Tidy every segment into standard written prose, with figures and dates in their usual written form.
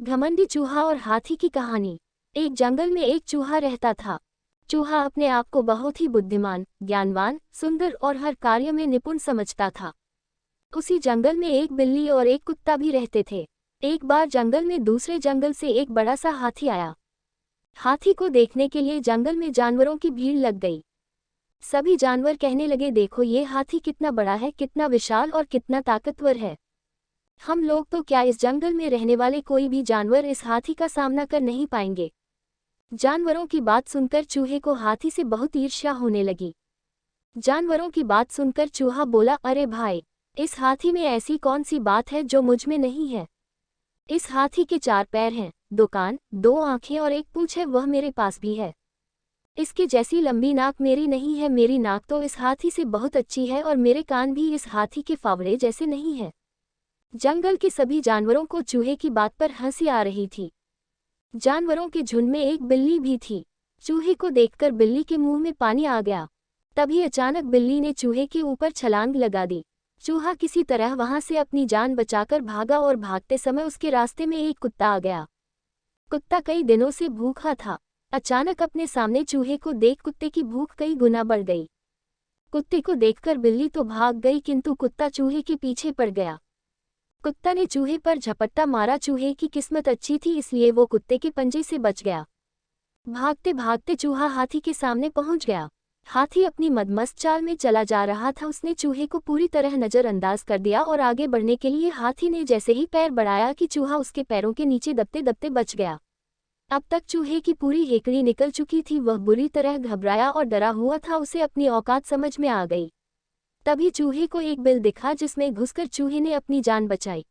घमंडी चूहा और हाथी की कहानी। एक जंगल में एक चूहा रहता था। चूहा अपने आप को बहुत ही बुद्धिमान, ज्ञानवान, सुंदर और हर कार्य में निपुण समझता था। उसी जंगल में एक बिल्ली और एक कुत्ता भी रहते थे। एक बार जंगल में दूसरे जंगल से एक बड़ा सा हाथी आया। हाथी को देखने के लिए जंगल में जानवरों की भीड़ लग गई। सभी जानवर कहने लगे, देखो ये हाथी कितना बड़ा है, कितना विशाल और कितना ताकतवर है। हम लोग तो क्या, इस जंगल में रहने वाले कोई भी जानवर इस हाथी का सामना कर नहीं पाएंगे। जानवरों की बात सुनकर चूहे को हाथी से बहुत ईर्ष्या होने लगी। जानवरों की बात सुनकर चूहा बोला, अरे भाई, इस हाथी में ऐसी कौन सी बात है जो मुझ में नहीं है। इस हाथी के 4 पैर हैं, 2 कान, 2 आंखें और 1 पूंछ है, वह मेरे पास भी है। इसके जैसी लंबी नाक मेरी नहीं है, मेरी नाक तो इस हाथी से बहुत अच्छी है और मेरे कान भी इस हाथी के फावड़े जैसे नहीं है। जंगल के सभी जानवरों को चूहे की बात पर हंसी आ रही थी। जानवरों के झुंड में एक बिल्ली भी थी। चूहे को देखकर बिल्ली के मुंह में पानी आ गया। तभी अचानक बिल्ली ने चूहे के ऊपर छलांग लगा दी। चूहा किसी तरह वहां से अपनी जान बचाकर भागा और भागते समय उसके रास्ते में एक कुत्ता आ गया। कुत्ता कई दिनों से भूखा था। अचानक अपने सामने चूहे को देख कुत्ते की भूख कई गुना बढ़ गई। कुत्ते को देखकर बिल्ली तो भाग गई, किंतु कुत्ता चूहे के पीछे पड़ गया। कुत्ता ने चूहे पर झपट्टा मारा। चूहे की किस्मत अच्छी थी, इसलिए वो कुत्ते के पंजे से बच गया। भागते भागते चूहा हाथी के सामने पहुंच गया। हाथी अपनी मदमस्त चाल में चला जा रहा था। उसने चूहे को पूरी तरह नजरअंदाज कर दिया और आगे बढ़ने के लिए हाथी ने जैसे ही पैर बढ़ाया कि चूहा उसके पैरों के नीचे दबते दबते बच गया। अब तक चूहे की पूरी हेकड़ी निकल चुकी थी। वह बुरी तरह घबराया और डरा हुआ था। उसे अपनी औकात समझ में आ गई। तभी चूहे को एक बिल दिखा, जिसमें घुसकर चूहे ने अपनी जान बचाई।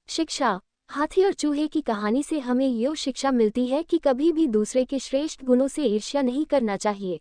शिक्षा। हाथी और चूहे की कहानी से हमें ये शिक्षा मिलती है कि कभी भी दूसरे के श्रेष्ठ गुणों से ईर्ष्या नहीं करना चाहिए।